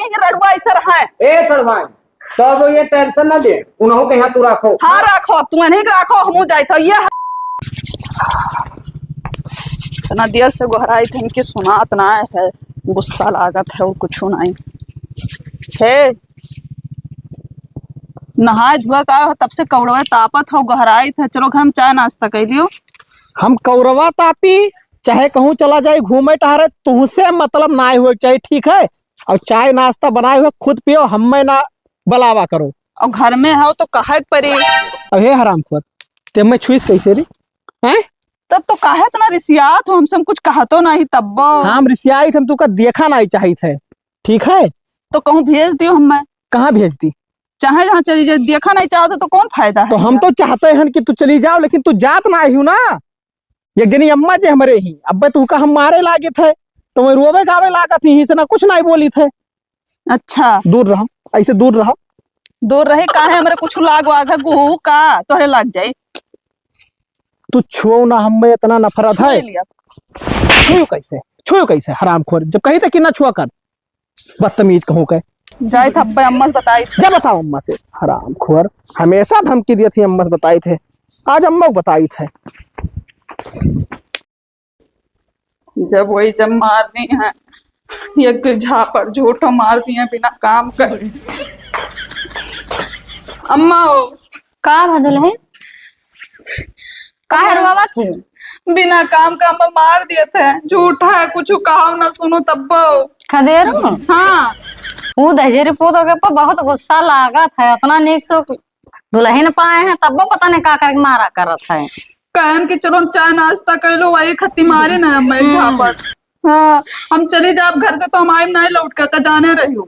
ही रड़ुआ ऐसा रहा है। ए सड़वाई तो अब ये टेंशन ना ले, उन्हों के यहाँ तू रखो। हाँ रखो, अब तू नहीं रखो, हम जाए तो ये इतना देर से गोहराई थे इनकी सुनात ना है, गुस्सा लागत है वो कुछ नहीं है। नहाए धुआ का तब से कौड़वे तापत हो, गोहराई थे। चलो घर में चाय नाश्ता कर लियो। हम कौरवा तापी चाहे कहूँ चला जाए घूमे टहरे, तुमसे मतलब ना हुए चाहिए, ठीक है। और चाय नाश्ता बनाए हुए खुद पियो, हमें ना बलावा करो। और घर में हो तो कहे परी। अब हे हराम खोर, ते मैं छुईस कैसे रे हैं? तब तो काहे इतना रिसियात हो, हमसे हम कुछ कहतो नहीं तब। हम रिसियाई हम तुका देखा नहीं चाहिए थे, ठीक है। तो कहूँ भेज दियो, हमें कहाँ भेज दी? चाहे जहाँ चली जाए, देखा नहीं चाहते तो कौन फायदा है। तो हम तो चाहते हैं कि तू चली जाओ, लेकिन तू जात ना आई हूँ ना। एक जनी अम्मा जे हमारे ही अब तू का हम मारे लागे थे, तो मैं रोवे गावे लागत ही से ना कुछ नहीं बोली थे। अच्छा दूर रहो, ऐसे दूर रहो। दूर रहे काहे, हमारे कुछ लाग वाग है गुहू का तोहरे लग जाये। तू छुओ ना, हमें इतना नफरत है। छुओ कैसे हराम खोर, जब कही तक कि ना छुआ कर, बदतमीज कहूँ के जाए थे अब्बा अम्मा से बताई। जब बताओ अम्मा से, हराम खोर हमेशा धमकी दी थी, अम्मा से बताई थे, आज अम्मा को बताई थे। जब वही जब मारनी है, एक झापड़ झूठो मार दिए बिना काम कर। अम्मा हो का भदल है, का हरवावा थे? बिना काम का अम्मा मार दिए थे, झूठा है, कुछ कहा ना सुनो तब। खदेरो हाँ वो दहेजेरी पोत हो गए पर बहुत गुस्सा लागत है, अपना नीक से दुल्हन पाए हैं तब पता नहीं का करके मारा करत है। कहन कि चलो चाय नाश्ता कर लो, वही खत्ती मारे ना अम्मा एक झापड़। हाँ हम चले जाए घर से, तो हम आए ना लौट कर जाने रही हूँ।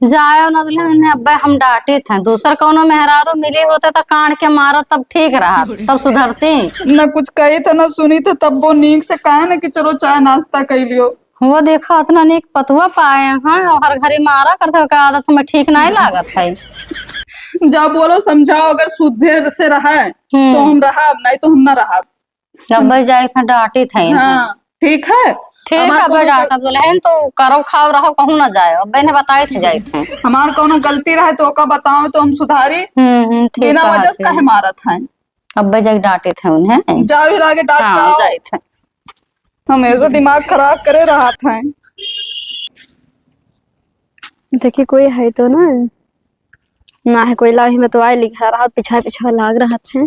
जायो ना दुल्हन ने अब्बा हम डांटे थे, दूसर कौनो मेहरारू मिले होते तो काट के मारो तब ठीक रहा, तब सुधरती। न कुछ कही थे न सुनी थे, तब वो नीक से कहे ना कि चलो चाय नाश्ता कर लियो। वो देखा उतना नीक पतुआ पाए हैं और हर घड़ी मारा करते का आदत हमें ठीक नहीं लागत है। जब बोलो समझाओ, अगर शुद्ध से रहा तो हम रहा, नहीं तो हम ना रहा। जब भाई जाए थे डांटे थे। हाँ ठीक है, ठीक है अब डांटा दुल्हन तो करो खाओ रहो कहूँ ना जाए, अब ने बताए थे जाए थे। हमार कोनो गलती रहे तो ओका बताओ तो हम सुधारी, बिना वजह से काहे मारत है। अब भाई जाके डांटे थे उन्हें, जाओ लागे डांट हाँ, जाए थे, हमेशा दिमाग खराब करे रहा था। देखिए कोई है तो ना है कोई, लाही में तो आए लिखा रहा, पीछा पीछा लाग रहा थे।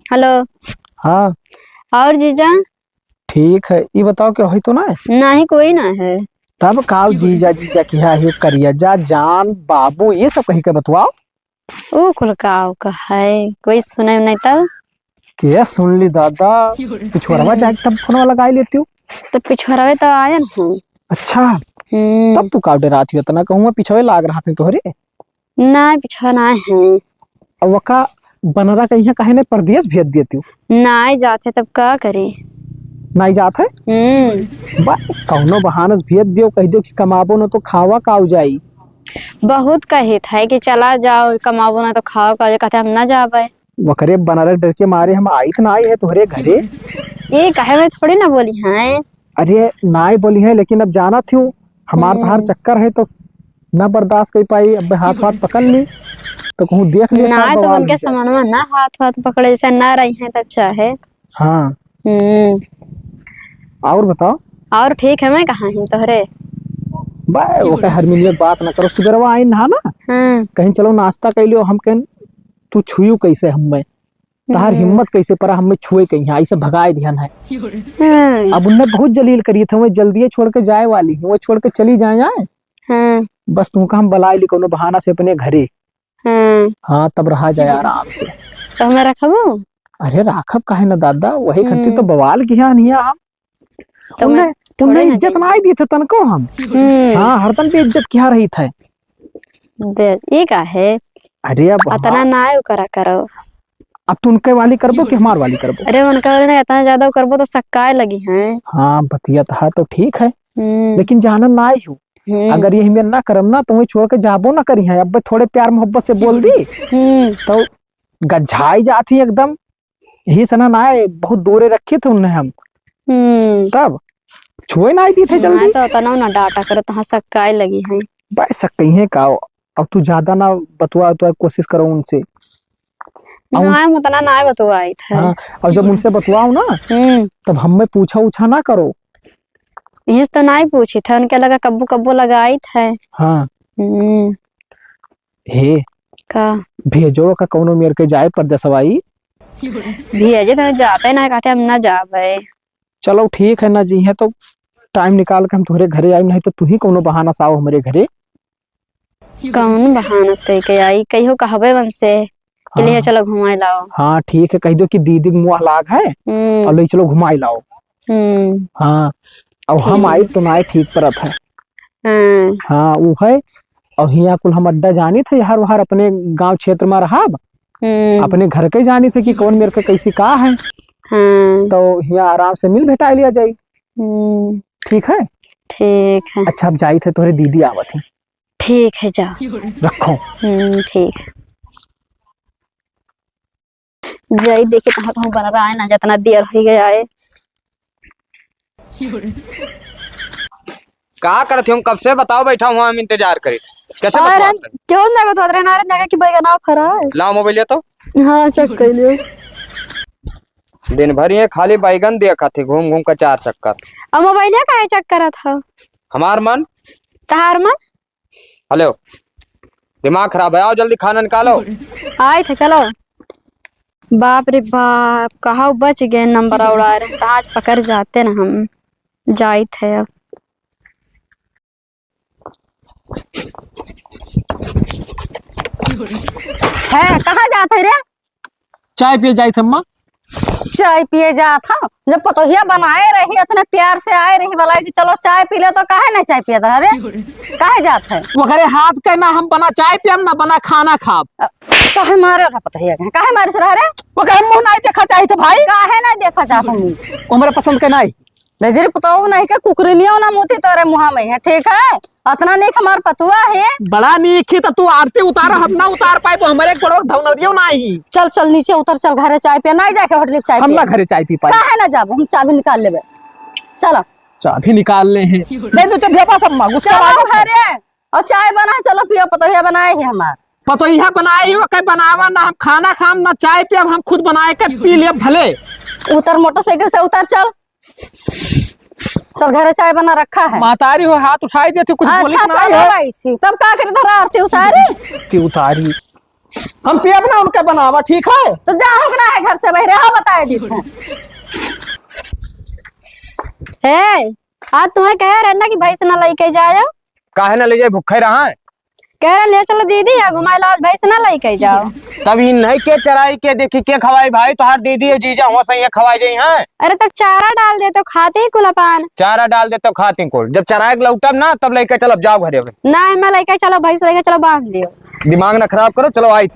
हेलो हाँ और जीजा ठीक है, ये बताओ क्या है तो ना नहीं कोई ना है। तब काव जीजा जीजा की है करिया जा जान बाबू ये सब कही के बतवाओ। ओ कुलकाव का है, कोई सुने नहीं तब क्या सुन ली दादा, पिछोरवा जाके तब फोन लगा लेती हूँ तो पिछोरवे तो आया ना। अच्छा तब तू काव डराती हो, तना कहूँ पिछवे लाग रहा थे तोहरे ना पिछवा ना है। अब वका बनरा कहीं कहे ने परदेश भेज देती हूँ ना जाते तब का करे, नहीं जाते कौनो बहानस भेज दियो, कह दियो कि कमाबो न तो खावा काव जाई। बहुत कहे था कि चला जाओ कमाबो ना तो खाओ का, कहते हम ना जावे। वकरे बनरा डर के मारे हम आई तो ना आई है तुम्हारे घरे। ये कहे में थोड़ी ना बोली है। अरे ना ही बोली है, लेकिन अब जाना थी, हमार तो हर चक्कर है तो ना बर्दाश्त कर पाई, अब हाथ हाथ पकड़ ली तो कहूँ देख लिया ना तो उनके सामान में ना हाथ हाथ पकड़े जैसे ना रही है तब चाहे। हाँ और बताओ। और ठीक है, मैं कहाँ हूँ तोहरे वो हरमिनिया बात ना करो, सुबह आई ना कहीं चलो नाश्ता कर लियो, हम कहें तू छुयू कैसे हमें, तहार हिम्मत कैसे परा हमें छुए कहीं ऐसे भगाए ध्यान है। अब उनने बहुत जलील करी थे, वो जल्दी छोड़ के जाए वाली, वो छोड़ के चली जाए बस तुमका हम बलाई ली कोनो बहाना से अपने घरे। हाँ तब रहा जाए आराम से। तो हमें रखबो? अरे राखब काहे ना दादा, वही खट्टी तो बवाल किया नहीं हम, तुमने इज्जत ना दी थे तनको हम। हाँ हरदम पे इज्जत क्या रही थे। ये का है, अरे अब अतना ना करा करो, अब तू उनके वाली करबो कि हमार वाली करबो? अरे उनका वाली इतना ज्यादा करबो तो सक्काए लगी है। हाँ बतिया तो ठीक है, लेकिन जानन ना आई हूँ, अगर ये में ना करम ना तो छोड़ के जाबो ना करी है। अब थोड़े प्यार मोहब्बत से बोल दी तो गझाई जाती एकदम, यही सना ना बहुत दूरे रखे थे उन्हें हम। तब छुए ना आई दी थे जल्दी। तो तना ना डाटा करो तहाँ सक्काए लगी है। बस कहीं है का। अब तू ज्यादा ना बतवा तो कोशिश करो उनसे। ना उतना ना बतवाई था। हाँ, और जब उनसे बतवाओ ना तब हमें पूछा उछा ना करो। ये तो ना ही पूछी था, उनके लगा कब्बो कब्बो लगाई था। हाँ हे का भेजो का कौनो मेरे के जाए परदेसवाई। भेजे तो जाते ना कहते हम ना जावे। चलो ठीक है ना जी है तो टाइम निकाल के हम तुम्हारे घरे आई, नहीं तो तू ही कोनो बहाना से आओ हमारे घरे। कौन बहाना से के आई कहियो कहवे मन से के लिए चलो घुमाए लाओ। हाँ ठीक है, कह दो कि दीदी के मुँह लाग है और ले चलो घुमाई लाओ। हाँ और हम आई तो ना ठीक परत है। हाँ वो है। और यहाँ कुल हम अड्डा जानी थे यार, वहां अपने गांव क्षेत्र में रहा अपने घर के जानी थे कि कौन मेरे को कैसी का है। तो यहाँ आराम से मिल भेटा लिया जाये। ठीक है। ठीक है। अच्छा अब जाई थे तोरे दीदी आवत है। ठीक है जाओ रखो। ठीक है। जाई देखे कहाँ कहाँ बन रहा है ना, जितना देर हो गया है। कहा करते हो कब से बताओ, बैठा हुआ हम इंतजार करे कैसे क्यों ना बता रहे ना जगह की बैगना फरा है। लाओ मोबाइल तो। हाँ चेक कर लियो। दिन भर ये खाली बैगन देखा थे घूम घूम कर 4 चक्कर। अब मोबाइल का है चेक करा था हमार मन तहार मन। हेलो दिमाग खराब है, आओ जल्दी खाना निकालो। आए थे चलो। बाप रे बाप कहा बच गए नंबर उड़ा रहे, आज पकड़ जाते ना हम। जाए थे अब है कहाँ जाते रे? चाय पिए जाई थे अम्मा। चाय पिए जा था जब पतोहिया बनाए रही इतने प्यार से आए रही वाला कि चलो चाय पी ले, तो काहे ना चाय पिया था रे? काहे जात है? वो करे हाथ के ना हम बना चाय पियम ना बना खाना खाब। काहे मारे रहा पतोहिया के? काहे मारे से रहा रे? वो करे मुंह नहीं देखा चाहिए थे भाई। काहे ना देखा चाहता हूँ वो मेरे पसंद के नहीं। नजर पताओ नहीं के कुकरनिया ना मोती तोरे मुहा में है। ठीक है अतना नहीं हमार पतुआ है। बड़ा नीखी तो तू आरती उतार हम ना उतार पाए वो हमारे बड़ो धौनरियो नहीं। चल चल नीचे उतर चल घरे चाय पिया नहीं जाके होटल चाय हम ना घरे चाय पी पाए। काहे ना जाब हम चाबी निकाल लेबे। चलो चाबी निकाल ले हैं दे दो चल पास अम्मा गुस्सा आ चलो घरे और चाय बना चलो पियो पतोहिया बनाए है हमार। पतोहिया बनाई हो कहीं बनावा ना हम खाना खाम ना चाय पियब, हम खुद बनाए के पी लिया भले। उतर मोटरसाइकिल से उतर चल चल घरे चाय बना रखा है। मातारी हो हाथ उठाई देते कुछ बोली अच्छा नहीं चलो है। ऐसी तब का करे धरा आरती उतारी की उतारी हम पियब ना उनका बनावा। ठीक है तो जाओ ना है घर से बहरे हाँ बताए दी थे। ए आज तुम्हें कह रहे ना कि भैंस ना लेके जाओ। काहे ना ले जाए भूखे रहा है। कह रहे ले चलो दीदी या घुमाए ला भैंस ना लेके जाओ। तभी नहीं के चराई के देखी के खवाई भाई तो हर दीदी और जीजा हुआ सही खवाई जाई हैं। अरे तब चारा डाल दे तो खाते ही कुलापान। चारा डाल दे तो खाती को जब चराए लौटब ना तब लेके चलो जाओ घरे। ना मैं लेके चलो भैंस लेके चलो बांध दियो। दिमाग ना खराब करो चलो आई।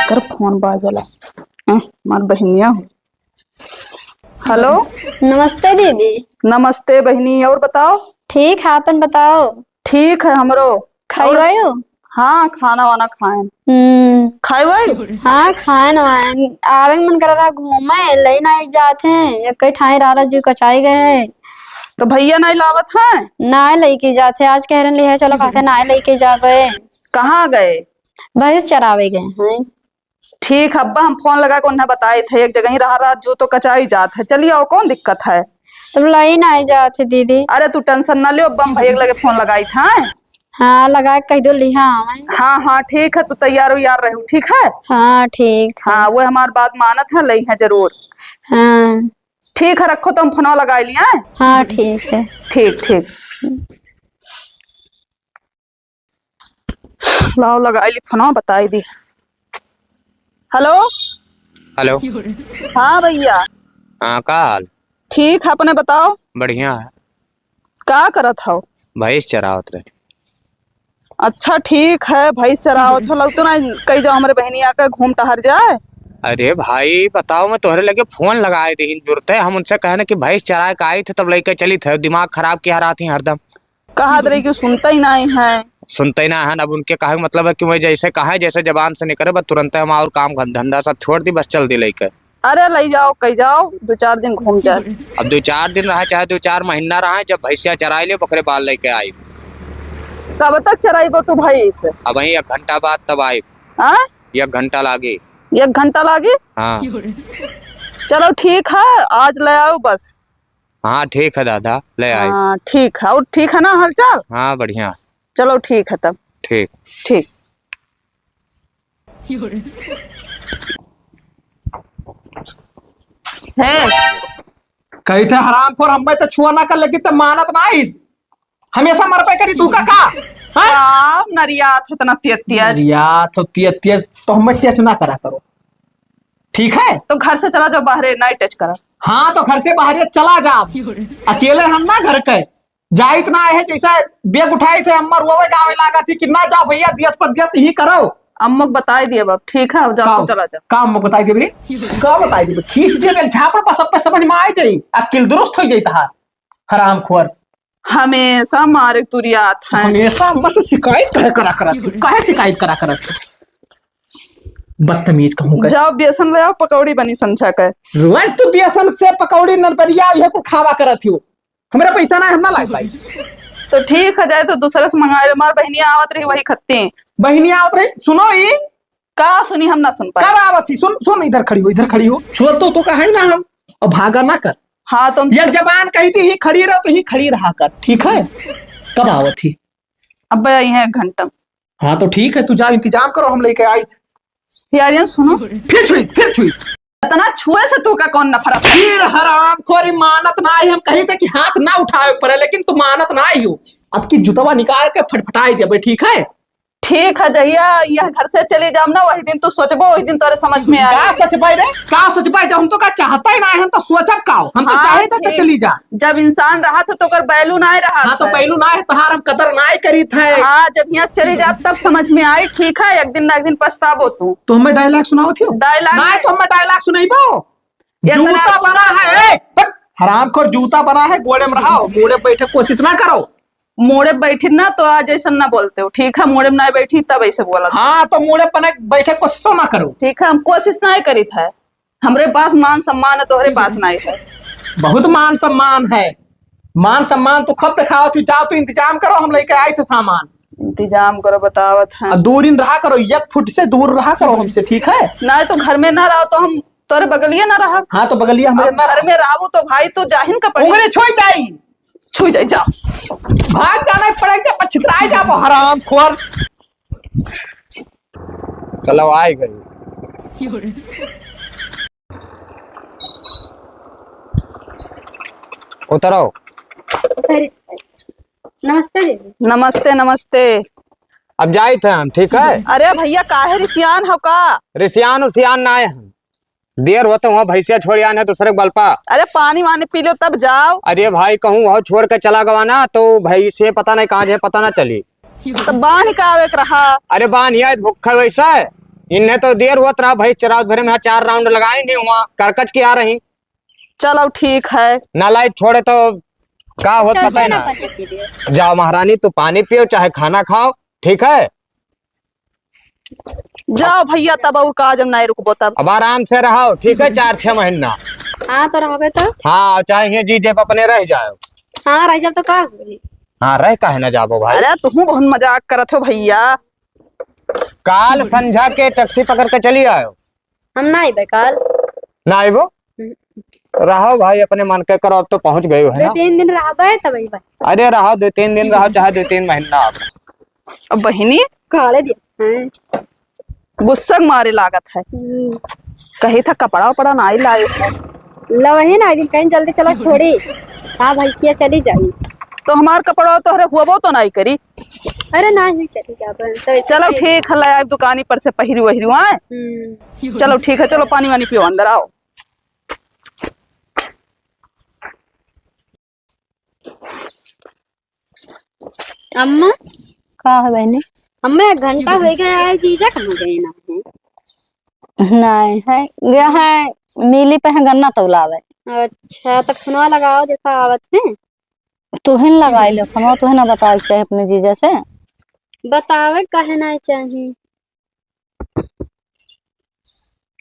कर फोन बाजला मार बहनिया हो। हेलो नमस्ते दीदी। नमस्ते बहनी, और बताओ। ठीक है अपन बताओ। ठीक है हमरो। खाई वायो? हाँ खाना वाना खाए खाए वही। हाँ खाए ना आवे मन कर रहा घूमे ले ना जाते हैं एक ठाई रारा जी कचाई गए तो भैया नहीं लावत है ना लेके जाते आज कह रहे हैं चलो कहते ना लेके जावे। कहाँ गए? भैंस चरावे गए हैं। ठीक अब्बा हम फोन लगा के उन्हें बताए थे एक जगह ही रहा जो तो कचाई जात है। चलिए आओ कौन दिक्कत है। तुम लाई ना जाते दीदी। अरे तू टेंशन ना लियो अब्बा हम भैया के लगे फोन लगाई था। हाँ लगा के कह दो लिहा। हाँ हाँ ठीक है तू तैयार रहो। ठीक है हाँ ठीक है। हाँ वो हमारी बात मानत है लई है जरूर। हाँ ठीक है रखो तो हम फोन लगा लिया। हाँ ठीक है। ठीक ठीक लाओ लगाई ली फोन बताई दी। हेलो हेलो हाँ भैया। हाँ का हाल? ठीक है अपने बताओ। बढ़िया है। क्या करत हो? भैंस चरावत रहे। अच्छा ठीक है भैंस चराओ तो लगतो ना कहीं जाओ हमारे बहनी आकर घूम टहर जाए। अरे भाई बताओ मैं तोहरे लगे फोन लगाए थे जरूरत है हम उनसे कहे ना कि भैंस चराए के आई थे तब लेके चली थे दिमाग खराब किया रहा थी हरदम। कहा रही कि सुनता ही नहीं है। सुनते ही ना है अब उनके कहे मतलब है कि मैं जैसे कहा जैसे जबान से निकले बस तुरंत हम और काम धंधा सब छोड़ दी बस चल दी लेके। अरे ले जाओ कहीं जाओ 2-4 दिन घूम जाए। अब 2-4 दिन रहा चाहे 2-4 महीना रहा, जब भैंसिया चराई ले बकरे बाल लेके आई। कब तक चराइबो तू भाई से? अब वही 1 घंटा बाद तब आई। हाँ 1 घंटा लागे। 1 घंटा लागे? हाँ चलो ठीक है, आज ले आओ बस। हाँ ठीक है दादा, ले आई। हाँ ठीक है, और ठीक है ना हालचाल? हाँ बढ़िया। चलो ठीक है तब। ठीक ठीक। है कही थे हरामखोर हमें तो छुआ ना कर, लेकिन तो मानत ना आइस, हमेशा मर पे करी तू का हाँ? नरिया थे तना तेज या तो तेज तो हमें टच ना करा करो, ठीक है? तो घर से चला जाओ बाहर, नहीं टच करा। हाँ तो घर से बाहर चला जा, अकेले हम ना घर के जा इतना है, जैसा बेग उठाए थे अम्मा रोवे गावे लागा थी कि ना जाओ भैया दियस पर दियस ही करो। अम्मा को बता दिए बाप, ठीक है जाओ, चला जाओ। काम में बताई देबे, का बताई देबे, खींच देबे झापड़ पर सब पे समझ में आ जाई, अकिल दुरुस्त हो जाई तहार हरामखोर। हमेशा मारे तुरियात है, हमेशा बस शिकायत काहे शिकायत करा करत बदतमीज कहूं के। जाओ बेसन ले आओ, पकौड़ी बनी समझा कर। रोज तू बेसन से पकौड़ी नलबरिया ये कुल खावा करत हो, हमरा पैसा ना हम ना लाई पाई। तो ठीक है, जाए तो दूसरे से मंगा ले, मार बहनिया आवत रही वही खत्ते। बहनिया आवत रही, सुनो ई का सुनी, हम ना सुन पाए। कब आवत थी, सुन सुन इधर खड़ी हो, इधर खड़ी हो, छुआ तो कहा है ना हम, और भागा ना कर। हाँ तुम एक जबान कही थी ही खड़ी रहो तो ही खड़ी रहा कर, ठीक है? कब आवत थी? अब आई है 1 घंटा। हाँ तो ठीक है, तू जा इंतजाम करो, हम लेके आई थे। यार सुनो, फिर छुई इतना छुए से तू का कौन नफरत है? फिर हरामखोरी मानत ना आई, हम कही थे कि हाथ ना उठाए पड़े, लेकिन तू मानत ना आई हो। अब की जुतवा निकाल के फटफटाई दे, ठीक है? ठीक है, जहिया यह घर से चले जाम ना, वही दिन तू सोचबो, वही दिन तोरे समझ में का आए। सोचबाई रे, का सोचबाई? जब हम तो का चाहता ही ना है, हम तो सोचब का हम तो हाँ, चाहे तो ठीक। चली जा। जब इंसान रहा था तो कर बैलू ना रहा। हाँ तो पहलू ना है तहार, हम कदर ना करी थे। हाँ जब यहाँ चली जा तब समझ में आई, ठीक है? एक दिन ना एक दिन पछताबो तू। तो हमें डायलॉग सुनाओ थी, डायलॉग ना तो हमें डायलॉग सुनाइबो। जूता बना है हरामखोर, जूता बना है, गोड़े में रहो, मोड़े बैठे कोशिश ना करो। मोड़े बैठी ना तो आज ऐसा ना बोलते हो, ठीक है? मोड़े में ना बैठी तब ऐसे बोला। हाँ तो मोड़े पने बैठे कोशिश ना करो, ठीक है? हम कोशिश नहीं करी था, हमरे पास मान सम्मान है, तोहरे पास नहीं है। बहुत मान सम्मान है, मान सम्मान तो खब दिखाओ, तू जाओ तो इंतजाम करो, हम लेके आए थे सामान। इंतजाम करो, बतावत है। और दूर इन रहा करो, 1 फुट से दूर रहा करो हमसे, ठीक है? ना तो घर में ना रहो तो हम तोरे बगलिया ना रहा। हाँ तो बगलिया हमारे ना घर में रहो तो भाई तो जाहिन का पड़ी, उगरे छोड़ जाई, छुई जाए, जाओ भाग जाना पड़ेगा, पछताए जाओ हरामखोर। चलो आई गई। उतरो। नमस्ते दीदी। नमस्ते नमस्ते। अब जाए थे हम, ठीक है? अरे भैया काहे रिसियान हो का? रिसियान उसियान ना आए हम, देर होते वहाँ भैंसिया छोड़ आने दूसरे बलपा। अरे पानी वानी पी लो तब जाओ। अरे भाई कहूँ वहाँ छोड़ के चला गवाना तो भैंसिया पता नहीं कहाँ जाए, पता ना चली। तो बांध का आवे के रहा। अरे बानिया भूखा वैसा है, इन्हें तो देर होत रहा, भाई चराउत भरे में 4 राउंड लगाए नहीं हुआ, करकच की आ रही। चलो ठीक है। ना लाइट छोड़े तो का होत पता है ना। जाओ महारानी, तू पानी पियो चाहे खाना खाओ, ठीक है? जाओ भैया, तब और का जब नहीं रुकबो तब। अब आराम से रहो, ठीक है? 4-6 महीना। हाँ तो रहबे तो। हाँ चाहे जी जेब अपने रह जाओ। हाँ रह जब तो का होगी। हाँ रह काहे ना जाबो भाई। अरे तुम बहुत मजाक करत हो भैया। काल संध्या के टैक्सी पकड़ के चली आयो। हम ना आइबे कल। ना आइबो, रहो भाई, अपने मन के करो, अब तो पहुंच गए हो है ना। 2-3 दिन रहबे तब आइबे। अरे रहो 2-3 दिन रहो, चाहे 2-3 महीना। अब बहिनी काले दिया गुस्सा मारे लागत है, कही था कपड़ा वपड़ा नहीं लाए हो। लवही ना दिन कहीं जल्दी चलो छोड़ी, हाँ भैंसिया चली जाई। तो हमार कपड़ा तो हरे हुआ तो नहीं करी। अरे ना ही चली जाबे। चलो ठीक है, लाया दुकानी पर से पहिरी वहिरी आए। चलो ठीक है, चलो पानी वानी पियो, अंदर आओ। अम्मा का है बहनी? अम्मा 1 घंटा हो गया है, जीजा कहाँ गए ना है? नहीं है, गया है मिली पे है गन्ना तौलावे। अच्छा तो फोनवा लगाओ, देखो आवत है। तुहिन लगाई ले फोनवा, तुहिन ना बताए चाहे अपने जीजा से। बतावे कहे ना चाहिए।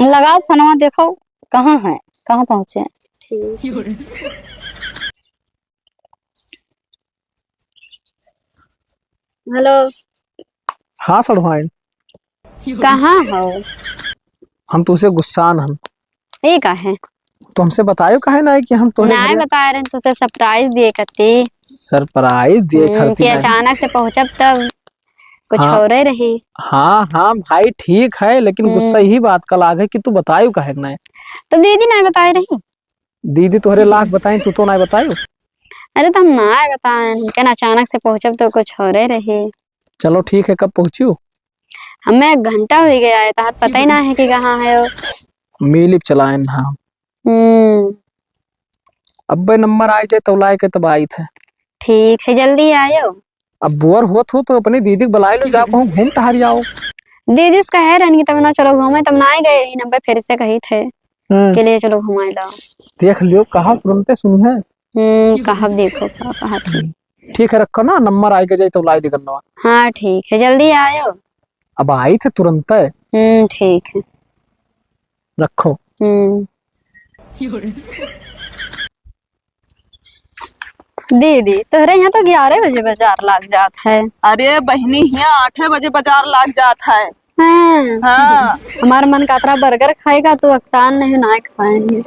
लगाओ फोनवा, देखो कहाँ है, कहाँ पहुंचे? हेलो, हाँ सड़वाइन, कहाँ हो? हम तुझसे गुस्सान हम ये का है? तो हमसे बतायो काहे ना कि हम तोहरे ना घरे बता रहे तुझे सरप्राइज दिए कती सरप्राइज दिए कि खरती नहीं। अचानक से पहुंचब तब कुछ हाँ। हो रहे रही। हाँ हाँ भाई ठीक है, लेकिन गुस्सा यही बात का लाग है कि तू बतायो काहे ना। तो दीदी ना बताए रही। दीदी तोहरे लाख बताई, तू तो ना बतायो। अरे तो हम ना बताए, हम कहना अचानक से पहुंचब तो कुछ हो रहे रही। चलो ठीक है, कब पहुंचियो? हमें 1 घंटा हो गया है, तार पता ही ना है कि कहाँ है वो। मिलिप चलाए ना। अब्बे नंबर आए थे तो लाए के तब आई थे। ठीक है, जल्दी आयो। अब बोर होत हो तो अपनी दीदी को बुलाए लो, जाओ कहूँ घूम टहर जाओ। दीदी से कहे रहनी तब ना चलो घूमे, तब ना ही गए रही नब्बे, फिर से कही थे के लिए चलो घुमाए लो। देख लियो कहा तुरंते सुनी है। कहा देखो कहा ठीक है रखो ना, नंबर आए के जाए तो लाई दिगन्नवा। हाँ ठीक है, जल्दी आयो। अब आई थे तुरंत। ठीक है। रखो। दीदी तोहरे यहाँ तो 11 बजे बाजार लग जात है। अरे बहनी यहाँ 8 बजे बाजार लग जाता है। हाँ। हाँ। हमारा मन का बर्गर खाएगा तो अक्तान नहीं ना खाएंगे।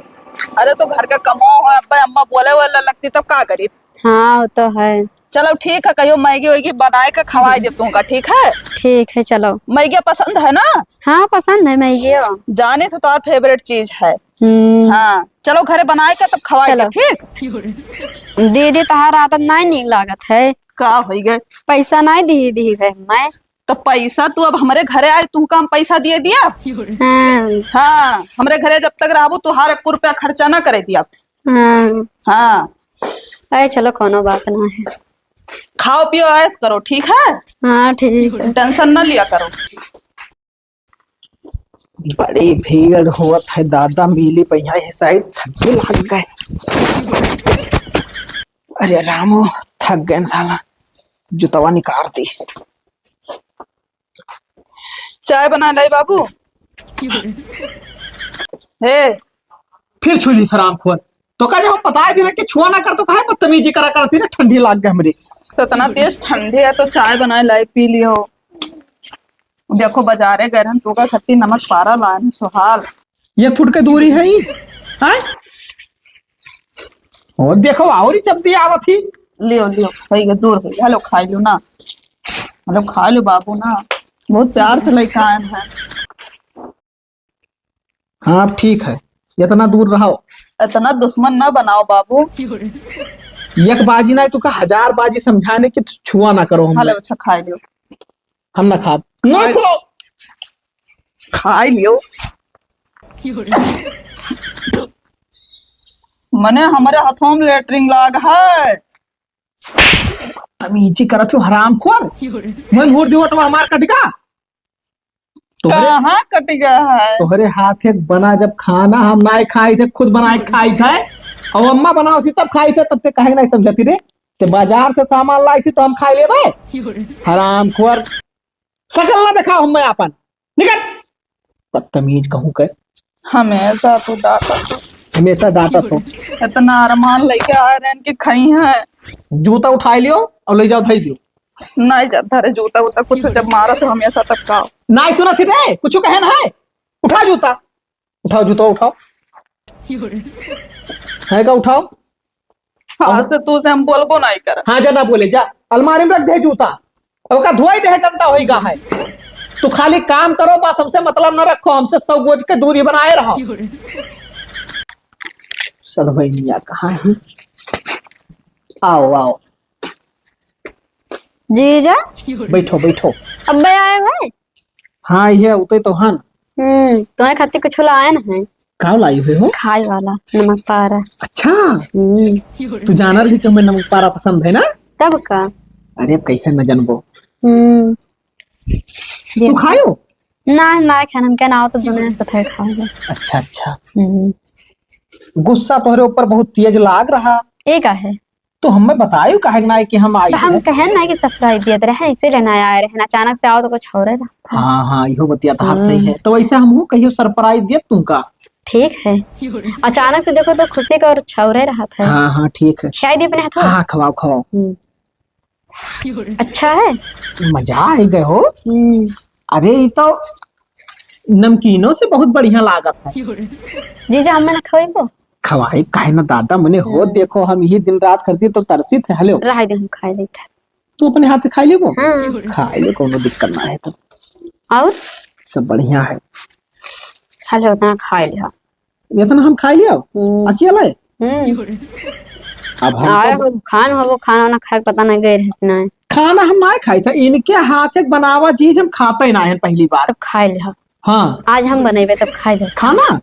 अरे तो घर का कमाओ है, अब्बा अम्मा बोले वाले लगती तब का करी। हाँ वो तो है। चलो ठीक है, कहियो मैगी वैगी बनाए के खवाए दे तुमका, ठीक है? ठीक है चलो। मैगी पसंद है ना? हाँ पसंद है मैगी। जाने तो तुम्हारा फेवरेट चीज है। हाँ चलो घरे बनाए के तब खवाए दे, ठीक? दीदी तहार आदत नहीं निक लागत है। का हो गए? पैसा नहीं दी है मैं। तो पैसा तू अब हमारे घरे आए, तुमका हम पैसा दिए दिया? हाँ हमारे घरे जब तक रहबू तुहार 1 रुपया खर्चा ना करे दिया। हाँ अरे चलो कोनो बात ना है। खाओ पियो ऐश करो, ठीक है? हाँ ठीक है। टेंशन ना लिया करो। बड़ी भीड़ होत है दादा, मिली पहिया है शायद थके लग गए। अरे रामो थक गए साला, जुतवा निकाल दी। चाय बना लाई बाबू। हे फिर छुली सराम खोर तो का जब हम बताए दी कि छुआ ना कर तो काहे बदतमीजी करा करती ना, ठंडी लाग गई हमरे। तो इतना तेज ठंडी है तो चाय बनाए लाई पी लियो। देखो बाजारे गए हम तो का खट्टी नमक पारा लाए सुहाल। 1 फुट के दूरी है ही हैं? और देखो और ही चपती आवत ही। लियो लियो भाई के दूर है। हेलो खा लो ना, हेलो खा लो बाबू ना, बहुत प्यार से लेके आए हैं। हाँ ठीक है, इतना दूर रहो। इतना दुश्मन ना बनाओ बाबू। एक बाजी ना, तू का 1000 बाजी समझाने की छुआ ना करो। हम हेलो अच्छा खा लियो। हम ना खा ना खो खा लियो। मने हमारे हाथों में लेटरिंग लाग है। तमीजी करत हो हराम खोर। मन मोड़ दियो तो हमार कटका कहाँ कट गया है? तोहरे हाथ एक बना जब खाना हम ना खाई थे, खुद बनाए खाई थे और अम्मा बनाओ थी तब खाई थे, तब ते कहे नहीं समझती रे कि बाजार से सामान लाई थी तो हम खाई ले भाई। हराम खोर शकल ना दिखाओ हम अपन, निकल। बदतमीज कहूं के हमेशा तो डांटा तो। हमेशा डांटा तो। इतना अरमान लेके आ रहे हैं कि खाई है। जूता उठा लियो और ले जाओ धई दियो। नहीं जब धरे जूता उता कुछ जब मारा तो हमेशा तक का नहीं सुना थी रे कुछ कहे ना है। उठा जूता, उठाओ जूता उठाओ है का उठाओ। हाँ तो तू से हम बोलबो नहीं कर। हाँ ज्यादा बोले जा, अलमारी में रख दे जूता और का धोई दे जनता होएगा है। तू खाली काम करो बस, हमसे मतलब न रखो, हमसे 100 गज के दूरी बनाए रहो। सरवैया कहाँ है? आओ आओ जीजा बैठो बैठो। अब आए भाई। हाँ ये उते तो हन। तुम्हें खाते कुछ लाए ना है? का लाई हुए हो? खाए वाला नमक पारा। अच्छा तू जानर भी कि हमें नमक पारा पसंद है ना? तब का। अरे अब कैसे न जानबो। तू खायो? ना ना खाना हम क्या ना हो तो दोनों साथ है खाओगे। अच्छा अच्छा। गुस्सा तोहरे ऊपर बहुत तेज लाग रहा। एक है तो हमें बतायो काहे ना कि हम आई। हम कहे ना कि सरप्राइज दिया रहे, इसीलिए ना आए रहे, अचानक से आओ तो कुछ हो रहा। हाँ हाँ इहो बतिया तो सही है। तो वैसे हमहू कहियो सरप्राइज दे तुमका ठीक है। अचानक से देखो तो खुशी का और छौरे रहा था। हाँ हाँ ठीक है। शायद अपने हाथों। हाँ खवाओ खवाओ। अच्छा है। मजा आई गए हो। अरे ये तो नमकीनों से बहुत बढ़िया लागत है। जीजा हमें ना खवाइबो। खवाई काहे ना दादा मने हो, देखो हम यही दिन रात करती तो तरसी थे। हेलो रहा दे हम खा लेते। तू अपने हाथ से खाई लेबो। हाँ। खाई ले, कोनो दिक्कत ना है। तो और सब बढ़िया है। हेलो ना खा लिया। इतना हम खाई लिया अकेला है। अब आए हम हो खान हो, वो खाना ना खाए पता नहीं गए रहना है। खाना हम ना खाई था, इनके हाथ एक बनावा चीज हम खाता ही ना है पहली बार। तब खा लिया। हाँ आज हम बनेबे तब खा ले खाना।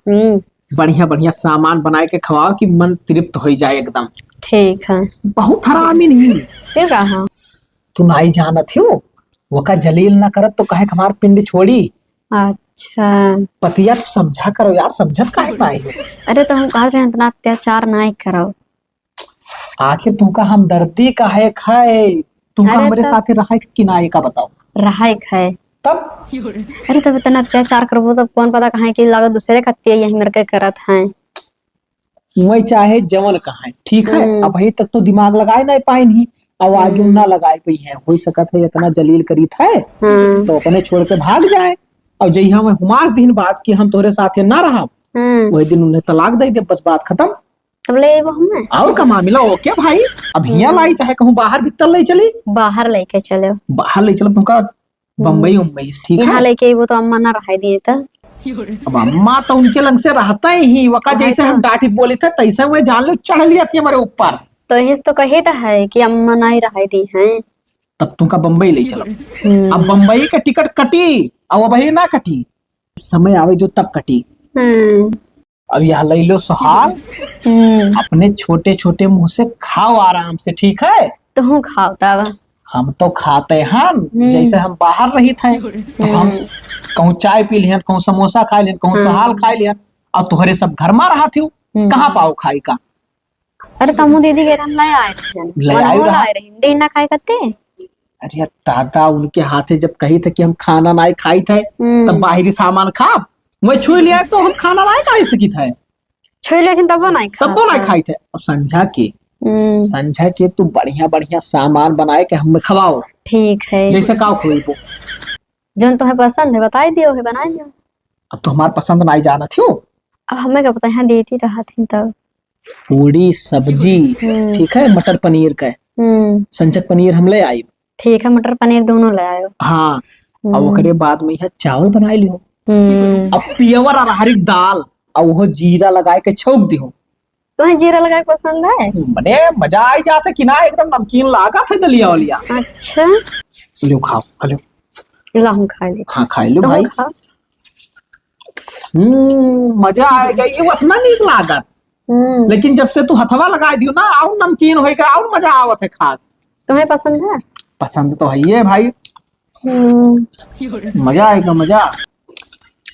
बढ़िया बढ़िया सामान बनाए के खवाओ कि मन तृप्त हो जाए एकदम। ठीक है। बहुत हरामी नहीं। फिर कहा तू नाई जानत हो वो का जलील ना करत तो कहे हमार पिंड छोड़ी। अच्छा पतिया तो समझा करो यार, समझत काहे नाई हो। अरे तो हम कह रहे हैं इतना अत्याचार नहीं करो। आखिर तुमका हमदर्दी काहे खाए, तुमका अरे हमारे तब- साथ रहा कि नाई का बताओ रहा खाए। तब। अरे तब इतना अत्याचार करबो तब कौन पता कहाँ की लागत दूसरे कत्ती यही मेरे के करत हैं। वही चाहे जवन कहा ठीक है। अब अभी तक तो दिमाग लगाए नहीं पाए नहीं, अब आगे ना लगाए पई है। हो सकत है इतना जलील करी था तो अपने छोड़ के भाग जाए। और जही हम हुमास दिन बात की हम तोरे साथ ना रहा, वही दिन उन्हें तलाक दे दे, बस बात खत्म। तब ले वो हमें और का मामला ओके भाई। अब हिया लाई चाहे कहूँ बाहर भीतर ले चली, बाहर लेके चलो। बाहर ले चलो तुमका बम्बई उम्बई ठीक यहाँ है। लेके वो तो अम्मा ना रहा दिए था। अब अम्मा तो उनके लंग से रहता ही वका, जैसे हम डांटित बोली थे तैसे मैं जान लो चढ़ लिया थी हमारे ऊपर। तो हिस तो कहे था है कि अम्मा नहीं रहा दी हैं। तब तुमका बम्बई ले चलो। अब बम्बई का टिकट कटी अब वही ना कटी, समय आवे जो तब कटी। अब यहाँ ले लो सुहाग, अपने छोटे छोटे मुंह से खाओ आराम से ठीक है। तो हूँ खाओ तब। हम तो खाते हैं जैसे हम बाहर रही थे तो हम कहूँ चाय पी लियन, कहूँ समोसा खा लियन, कहूँ सुहाल खा लियन। और तुहरे सब घर में रहा थी कहाँ पाओ खाई का। अरे तमु दीदी के हम लाए आए थे। ले आए रहा। लाए रहे दे ना खाए करते। अरे दादा उनके हाथे जब कही थे कि हम खाना ना खाई थे तब बाहरी सामान खा मैं छू लिया तो हम खाना ना खाई सकी थे। छुई ले तब वो नहीं तब वो ना खाई थे। और संझा के तू बढ़िया बढ़िया सामान बनाए के हमें खवाओ। ठीक है जैसे का खोई वो जो तुम्हें पसंद है बताई दियो है बनाई दियो। अब तो हमारे पसंद ना जाना थी। अब हमें क्या पता यहाँ देती रहा थी तब। पूरी सब्जी ठीक है, मटर पनीर का संचक पनीर हम ले आई। ठीक है मटर पनीर दोनों ले आयो। हाँ और ओकरे बाद में यह चावल बना लियो। अब पियवर अरहरिक दाल और वो जीरा लगाए के छौक दियो। तुम्हें जीरा लगा के पसंद है? मने मजा आई जाता कि ना, एकदम नमकीन लागा था दलिया वालिया। अच्छा लो खाओ हेलो। ला हम खा ले। हाँ खाई लो तुम भाई। खाओ। मजा आएगा ये वसना नीक लागत। लेकिन जब से तू हथवा लगा दियो ना और नमकीन होएगा और मजा आवत है खा। तुम्हें पसंद है? पसंद तो है ये भाई, मजा आएगा मजा।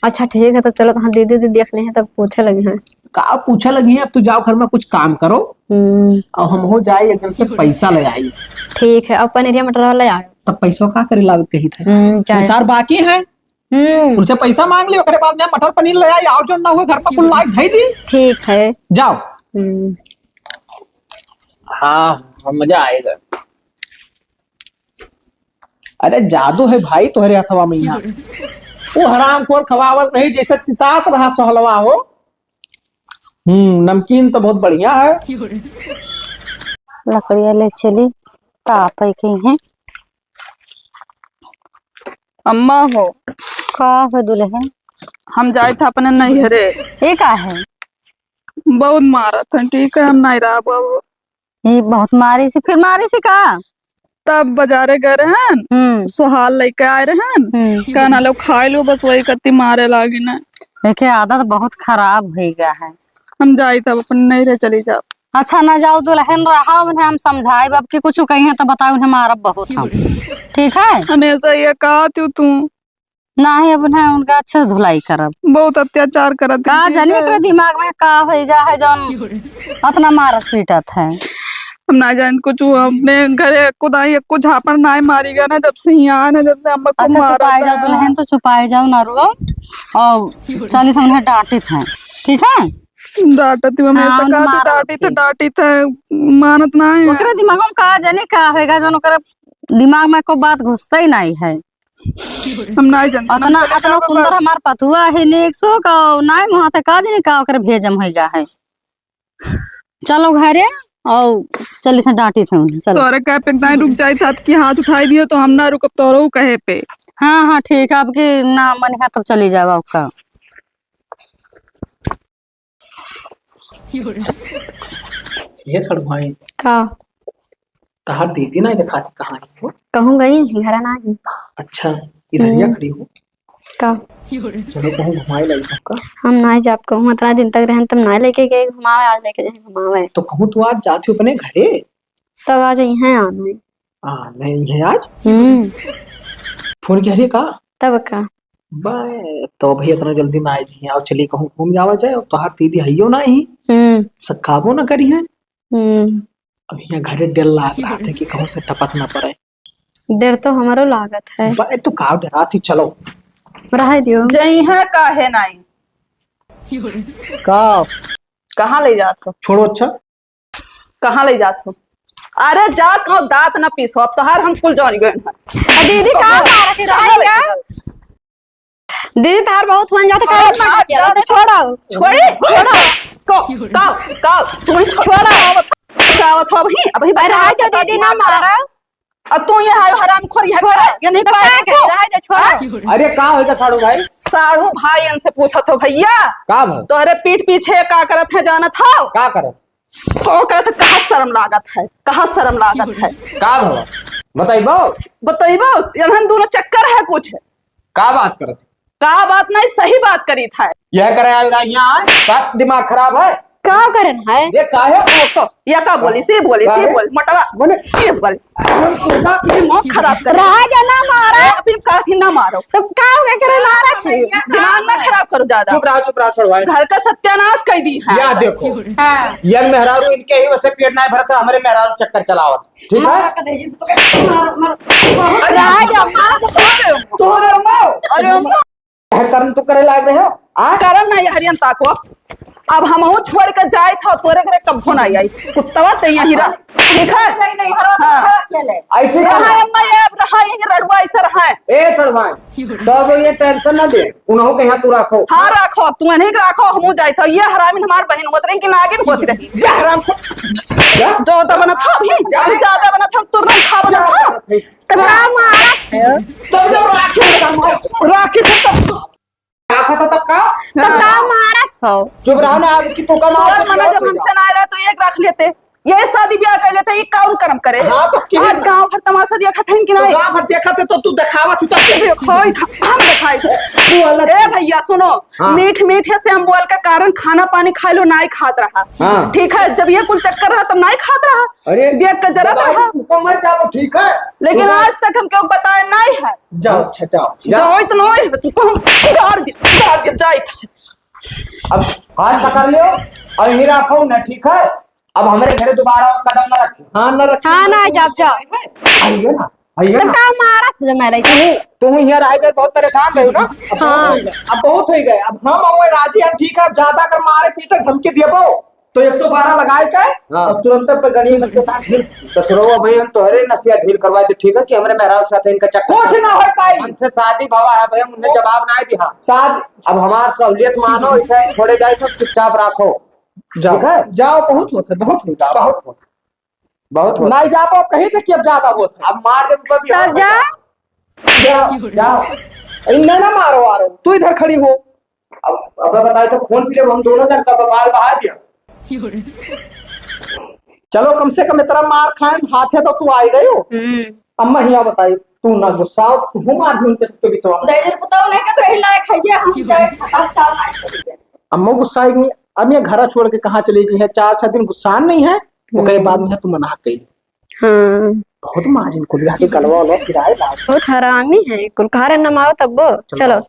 अच्छा ठीक है तो चलो तो दीदी दीदी देख ले हैं तब पूछे लगे हैं। का पूछे लगी है, अब तू जाओ घर में कुछ काम करो और हम हो जाए एकदम से पैसा ले आई। ठीक है अब पनीरिया मटर ले आयो। तब पैसों का करे लागत कही थे। पैसा बाकी है उनसे पैसा मांग लियो, ओकरे बाद में मटर पनीर ले आई और जो ना हुए घर में कुल लाइक धई दी। ठीक है जाओ। हाँ मजा आएगा। अरे जादू है भाई तुम्हारे हथवा में यहाँ। वो हराम खोर खवावत नहीं जैसे तितात रहा सहलवा हो। नमकीन तो बहुत बढ़िया है। लकड़िया ले चली ताप की है। अम्मा हो का हो दुल्हन? हम जाए थे अपने नैहरे, ये का है? बहुत मारा था ठीक है, हम नहीं रहा बाबू। ये बहुत मारी सी, फिर मारी सी का? तब बाजारे गए रहन, सुहाल लेके आए रहन, कहना लो खाए लो, बस वही कत्ती मारे लागी ना। देखिए आदत बहुत खराब हो गया है। हम जाए तब अपने नैहरे चली जाओ। अच्छा ना जाओ दुल्हन रहा उन्हें हम समझाए अब की कुछ कही है तो बताओ उन्हें मारब बहुत हम। ठीक है हमेशा ये कहा तू ना ही अब उन्हें उनका अच्छे धुलाई करब। बहुत अत्याचार करत का जानी अपने दिमाग में का होएगा है जौन इतना मारत पीटत है। हम ना जान कुछ अपने घरे कुदाई कुछ झापड़ ना मारी गया ना जब से यहाँ ना, जब से हम अच्छा छुपाए जाओ दुल्हन तो छुपाए जाओ ना रो और चली उन्हें डांटित है। ठीक है। डांटती हमें हाँ, ऐसा कहा मारो डांटी तो के। डांटी था मानत ना है ओकरे दिमाग में का जाने का होएगा जन ओकरा दिमाग में को बात घुसता ही नहीं है। हम नहीं जानते अतना अतना सुंदर हमार पथुआ है नेक सो का नहीं मुहा ते का जाने का ओकरे भेजम होएगा है। चलो घरे और चली से डांटी थे चलो। तोरे कहे पे नहीं रुक जाई था आपकी हाथ उठाई दियो तो हम ना रुकब तोरो कहे पे। हाँ हाँ ठीक है आपकी ना मन है तब चली जाओ आपका। ये सड़ भाई का तहार दीदी ना दिखाती कहाँ है वो? कहूँ गई घर ना ही अच्छा इधर ही खड़ी हो। का चलो कहूँ घुमाई लगी सबका। हम ना जब कहूँ इतना दिन तक रहन तब ना लेके गए घुमावे आज लेके जाए घुमावे तो कहूँ तू आज जाती हो अपने घरे। तब आज यहाँ आना है। नहीं है आज फोन कह रही का तब का बाय तो भाई इतना जल्दी ना आई जी आओ चली कहूँ घूम जावा जाए और तोहार दीदी हइयो ना ही सकाबो ना करी है। अब यहाँ घरे डर लाग रहा था कि कहूँ से टपक ना पड़े। डर तो हमारो लागत है। बाय तू का डरा थी चलो रह दियो जई है काहे नहीं का कहाँ ले जात हो छोड़ो। अच्छा कहाँ ले जात हो। अरे जा कहो दांत न पीसो अब तोहार हम कुल जान गए हैं। दीदी कहाँ मारा के रह गया दीदी तार बहुत मन जाते का छोड़ो छोड़ी छोड़ो को तुम छोड़ो चावत हो अभी रह जो दीदी ना मारा अब तू ये हाय हराम खोर ये नहीं पाए रह जा छोड़ो। अरे का होगा साड़ू भाई? साड़ू भाई इनसे पूछा तो भैया का भाई तोहरे पीठ पीछे का करत है जानत हो का करत तो कहत कहाँ शर्म लागत है कहाँ शर्म लागत है का भवा बताइबो बताइबो यहाँ दोनों चक्कर है कुछ का बात करत का बात नहीं सही बात करी था यह करे यहाँ का दिमाग खराब है का करन है ये का है तो या का बोली सी बोली मोटवा बोले ये बोल दिमाग खराब कर रह जा ना मारा फिर काथी ना मारो सब का होगा करे मारा दिमाग ना खराब करो ज्यादा चुप रहा छोड़ भाई। घर का सत्यानाश कर दी है या देखो हाँ। यंग मेहरारू इनके ही वैसे पेट ना भरता हमारे मेहरारू चक्कर चलावत ठीक है। रह जा मारा तोरे अरे अम्मा कर्म तो करे लाग रहे हो करम ना हरियन ताको अब हम छोड़ कर जाए था तोरे घरे कब फोन आई कुत्तवा ते यहीं रहा ठीक है ऐसे रहा अम्मा ये अब रहा यहीं रड़ुआ ऐसा रहा है ए सड़वाई तब ये टेंशन ना दे उन्हों के यहाँ तू रखो। हाँ रखो तू नहीं रखो हम जाए था ये हरामी हमार बहन होत रही कि नागिन होती रही जहराम जो तो बना था अभी ज्यादा बना था तुरंत खा बना था तब का मारा तब जब राखी आखा था तब का तब का मारा था चुप रहो ना अब की तो का मार और मना जब हमसे ना आया तो एक रख लेते ये शादी ब्याह कर लेते ये कौन कर्म करे हाँ तो आज गांव भर तमाशा देखा था कि नहीं गांव भर देखा थे तो तू दिखावा तू तब दिखाई था हम दिखाई थे ए भैया सुनो मीठ मीठे से हम बोल के कारण खाना पानी खाए लो नहीं खात रहा हाँ। ठीक है जब ये कुल चक्कर रहा तब नहीं खात रहा अरे देख कर जरा रहा ऊपर मर जाओ ठीक है लेकिन आज तक हम क्यों बताया नहीं है जाओ अच्छा जाओ जाओ इतना है तू को हम गाड़ दे जाए था अब हाथ पकड़ लियो और यही रखो ना ठीक है। अब हमारे घरे दोबारा कदम न रखे। हाँ न रखे हाँ ना जब जाओ आइए ना आइए तब ना का मारा था जब मैं रही तुम यहाँ रह गए बहुत परेशान रहे हो ना। हाँ अब बहुत हो गए अब हम और राजी हम ठीक है अब ज्यादा कर मारे पीटे धमकी दिएबो तो 112 लगाए के और तुरंत पे गणी में ससुरो भाई हम तोहरे नसिया ढील करवा दे ठीक है कि हमरे मेहराब साथ इनका चक्कर कुछ ना हो पाई हमसे शादी भवा है भाई उन्हें जवाब ना दिया शादी अब हमार सहूलियत मानो ऐसा छोड़े जाए तो चुपचाप रखो ठीक है। जाओ बहुत होता बहुत होता बहुत नहीं जा पाओ कहीं तक अब ज्यादा होता अब मार दे ऊपर भी तब जा जाओ जाओ इन्हें ना मारो आ रहे तू इधर खड़ी हो अब बताए तो फोन पे हम दोनों जन का बाल बहा दिया। चलो कम से कम इतना मार खाए हाथ है तो तू आई गई हो अम्मा हिया बताई तू ना गुस्सा तू मार दी उनके भी तो अम्मा गुस्सा आई अब ये घर छोड़ के कहाँ चली गई है 4-6 दिन गुस्सा नहीं है वो कई बाद में तू मना गई हाँ बहुत मार इनको लिया के गलवा लो किराए बहुत हरामी है कुल खारे न मारो तब वो चलो